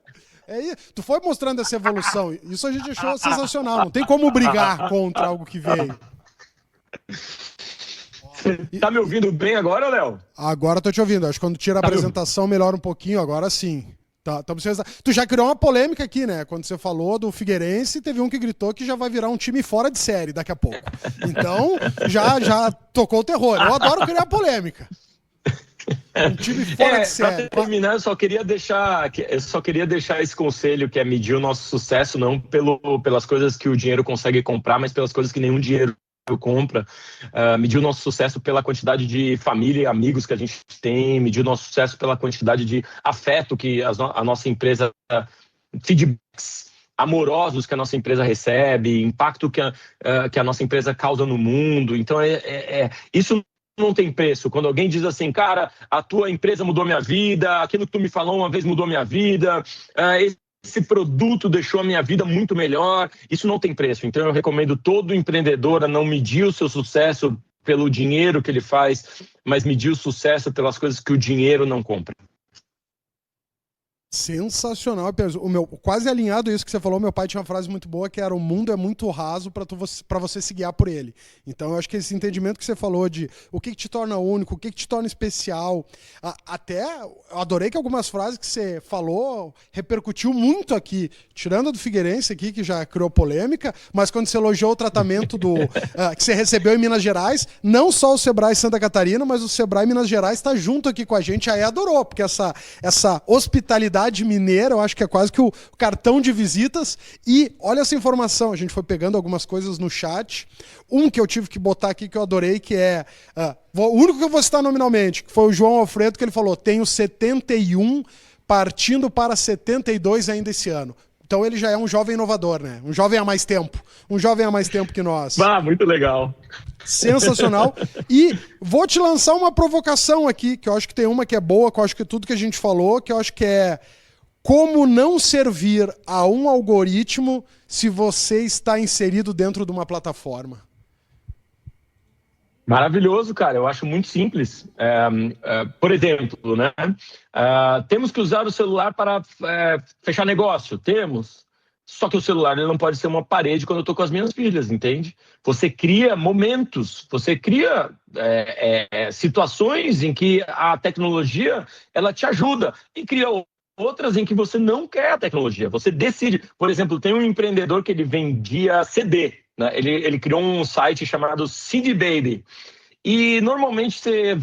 É isso. Tu foi mostrando essa evolução. Isso a gente achou sensacional. Não tem como brigar contra algo que veio. Você tá me ouvindo bem agora, Léo? Agora tô te ouvindo. Acho que quando tira a apresentação melhora um pouquinho. Agora sim. Tá, tu já criou uma polêmica aqui, né? Quando você falou do Figueirense, teve um que gritou que já vai virar um time fora de série daqui a pouco. Então, já tocou o terror. Eu adoro criar polêmica. Um time fora de série. Para terminar, eu só queria deixar esse conselho, que é medir o nosso sucesso não pelas coisas que o dinheiro consegue comprar, mas pelas coisas que nenhum dinheiro compra. Medir o nosso sucesso pela quantidade de família e amigos que a gente tem, medir o nosso sucesso pela quantidade de afeto que a nossa empresa, feedbacks amorosos que a nossa empresa recebe, impacto que a nossa empresa causa no mundo. Então, isso não tem preço. Quando alguém diz assim, cara, a tua empresa mudou minha vida, aquilo que tu me falou uma vez mudou minha vida, esse produto deixou a minha vida muito melhor, isso não tem preço. Então, eu recomendo todo empreendedor a não medir o seu sucesso pelo dinheiro que ele faz, mas medir o sucesso pelas coisas que o dinheiro não compra. Sensacional, quase alinhado isso que você falou. Meu pai tinha uma frase muito boa que era: o mundo é muito raso para você se guiar por ele. Então eu acho que esse entendimento que você falou de o que te torna único, o que te torna especial, até eu adorei que algumas frases que você falou repercutiu muito aqui, tirando a do Figueirense aqui, que já criou polêmica, mas quando você elogiou o tratamento que você recebeu em Minas Gerais, não só o Sebrae Santa Catarina, mas o Sebrae Minas Gerais está junto aqui com a gente, aí adorou, porque essa hospitalidade mineira, eu acho que é quase que o cartão de visitas. E olha essa informação, a gente foi pegando algumas coisas no chat. Um que eu tive que botar aqui que eu adorei, que é o único que eu vou citar nominalmente, que foi o João Alfredo, que ele falou: tenho 71, partindo para 72 ainda esse ano. Então ele já é um jovem inovador, né? Um jovem há mais tempo. Um jovem há mais tempo que nós. Muito legal. Sensacional. E vou te lançar uma provocação aqui, que eu acho que tem uma que é boa, que eu acho que tudo que a gente falou, que eu acho que é: como não servir a um algoritmo se você está inserido dentro de uma plataforma? Maravilhoso, cara. Eu acho muito simples. Por exemplo, né? Temos que usar o celular para fechar negócio? Temos. Só que o celular ele não pode ser uma parede quando eu estou com as minhas filhas, entende? Você cria momentos, você cria situações em que a tecnologia ela te ajuda, e cria outras em que você não quer a tecnologia, você decide. Por exemplo, tem um empreendedor que ele vendia CD, né? Ele criou um site chamado CD Baby. E normalmente você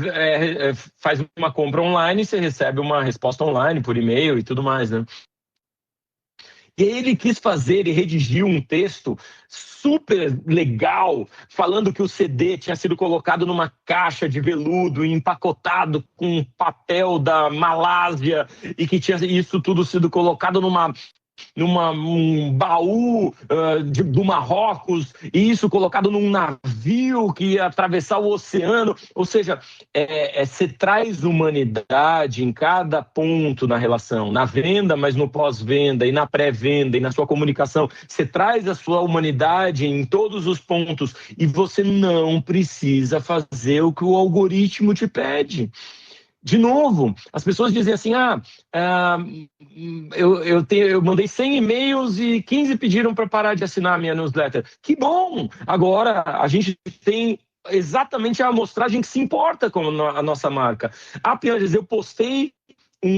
faz uma compra online, você recebe uma resposta online por e-mail e tudo mais, né? E ele quis fazer e redigiu um texto super legal, falando que o CD tinha sido colocado numa caixa de veludo e empacotado com papel da Malásia, e que tinha isso tudo sido colocado num baú do Marrocos, e isso colocado num navio que ia atravessar o oceano. Ou seja, você traz humanidade em cada ponto na relação, na venda, mas no pós-venda e na pré-venda e na sua comunicação. Você traz a sua humanidade em todos os pontos, e você não precisa fazer o que o algoritmo te pede. De novo, as pessoas dizem assim: eu mandei 100 e-mails e 15 pediram para parar de assinar a minha newsletter. Que bom! Agora a gente tem exatamente a amostragem que se importa com a nossa marca. Apenas eu postei,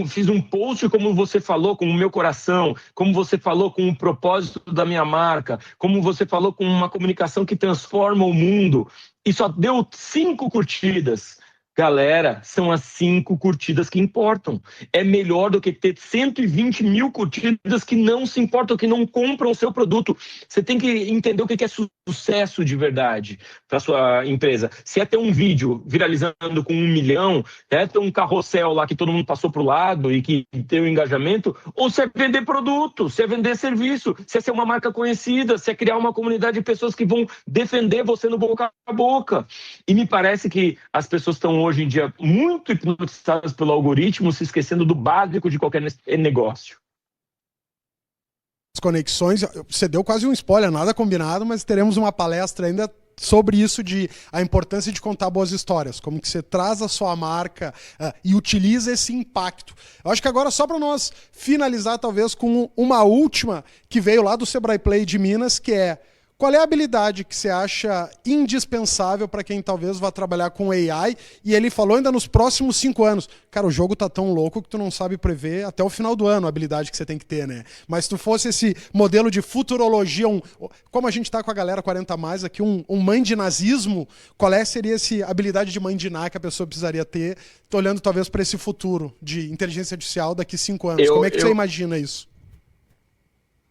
fiz um post, como você falou, com o meu coração, como você falou, com o propósito da minha marca, como você falou, com uma comunicação que transforma o mundo, e só deu 5 curtidas. Galera, são as 5 curtidas que importam. É melhor do que ter 120 mil curtidas que não se importam, que não compram o seu produto. Você tem que entender o que é sucesso de verdade para sua empresa. Se é ter um vídeo viralizando com 1 milhão, é ter um carrossel lá que todo mundo passou para o lado e que tem um engajamento, ou se é vender produto, se é vender serviço, se é ser uma marca conhecida, se é criar uma comunidade de pessoas que vão defender você no boca a boca. E me parece que as pessoas estão hoje em dia muito hipnotizadas pelo algoritmo, se esquecendo do básico de qualquer negócio. As conexões, você deu quase um spoiler, nada combinado, mas teremos uma palestra ainda sobre isso, de a importância de contar boas histórias, como que você traz a sua marca e utiliza esse impacto. Eu acho que agora, só para nós finalizar, talvez com uma última que veio lá do Sebrae Play de Minas, que é: qual é a habilidade que você acha indispensável para quem talvez vá trabalhar com AI? E ele falou ainda nos próximos 5 anos. Cara, o jogo tá tão louco que tu não sabe prever até o final do ano a habilidade que você tem que ter, né? Mas se tu fosse esse modelo de futurologia, como a gente tá com a galera 40+, aqui, um mandinazismo, seria essa habilidade de mandinar que a pessoa precisaria ter, tô olhando talvez para esse futuro de inteligência artificial daqui 5 anos. Como é que você imagina isso?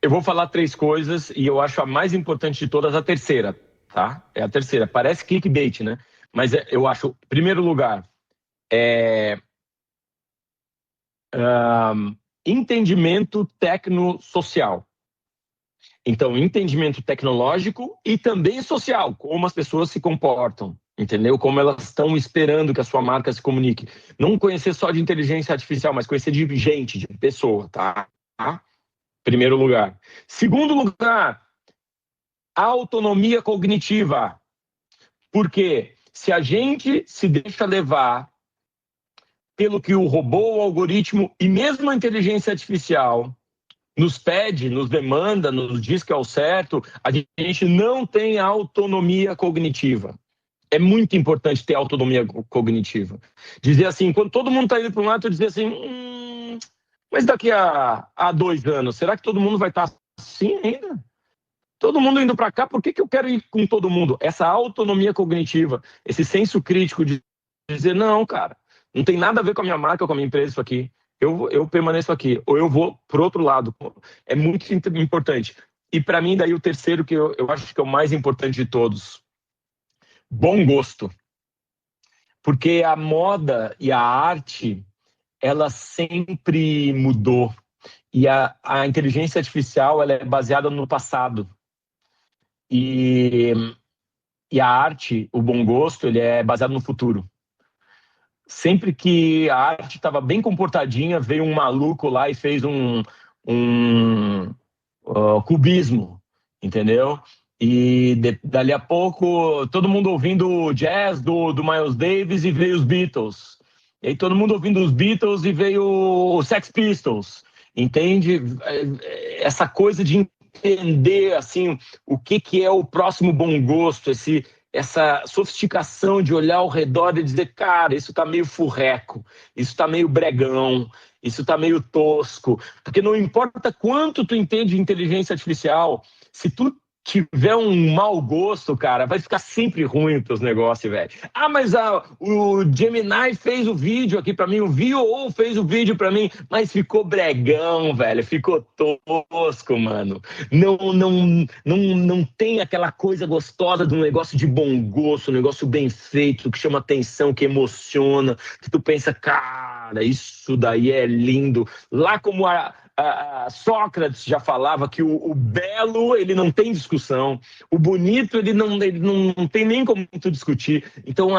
Eu vou falar 3 coisas e eu acho a mais importante de todas a terceira, tá? É a terceira. Parece clickbait, né? Mas eu acho, em primeiro lugar, entendimento tecnosocial. Então, entendimento tecnológico e também social, como as pessoas se comportam, entendeu? Como elas estão esperando que a sua marca se comunique. Não conhecer só de inteligência artificial, mas conhecer de gente, de pessoa, tá? Primeiro lugar. Segundo lugar, autonomia cognitiva. Porque se a gente se deixa levar pelo que o robô, o algoritmo e mesmo a inteligência artificial nos pede, nos demanda, nos diz que é o certo, a gente não tem autonomia cognitiva. É muito importante ter autonomia cognitiva. Dizer assim, quando todo mundo está indo para um lado, dizer assim, mas daqui a 2 anos, será que todo mundo vai estar assim ainda? Todo mundo indo para cá, por que eu quero ir com todo mundo? Essa autonomia cognitiva, esse senso crítico de dizer, não, cara, não tem nada a ver com a minha marca ou com a minha empresa isso aqui. Eu permaneço aqui, ou eu vou para o outro lado. É muito importante. E para mim, daí o terceiro, que eu acho que é o mais importante de todos, bom gosto. Porque a moda e a arte, ela sempre mudou. E a inteligência artificial, ela é baseada no passado. E a arte, o bom gosto, ele é baseado no futuro. Sempre que a arte estava bem comportadinha, veio um maluco lá e fez um cubismo, entendeu? E dali a pouco, todo mundo ouvindo jazz do Miles Davis e veio os Beatles. E aí todo mundo ouvindo os Beatles e veio os Sex Pistols. Entende? Essa coisa de entender assim, o que é o próximo bom gosto, essa sofisticação de olhar ao redor e dizer, cara, isso tá meio furreco, isso tá meio bregão, isso tá meio tosco. Porque não importa quanto tu entende de inteligência artificial, se tu tiver um mau gosto, cara, vai ficar sempre ruim os teus negócios, velho. Mas o Gemini fez o vídeo aqui pra mim, o VO fez o vídeo pra mim, mas ficou bregão, velho, ficou tosco, mano. Não tem aquela coisa gostosa de um negócio de bom gosto, um negócio bem feito, que chama atenção, que emociona, que tu pensa, cara, isso daí é lindo. Lá como a Sócrates já falava que o belo, ele não tem discussão, o bonito, ele não tem nem como tu discutir. Então,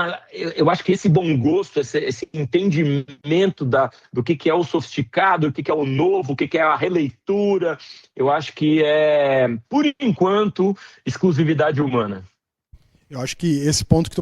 eu acho que esse bom gosto, esse entendimento do que é o sofisticado, o que é o novo, o que é a releitura, eu acho que é, por enquanto, exclusividade humana. Eu acho que esse ponto que tu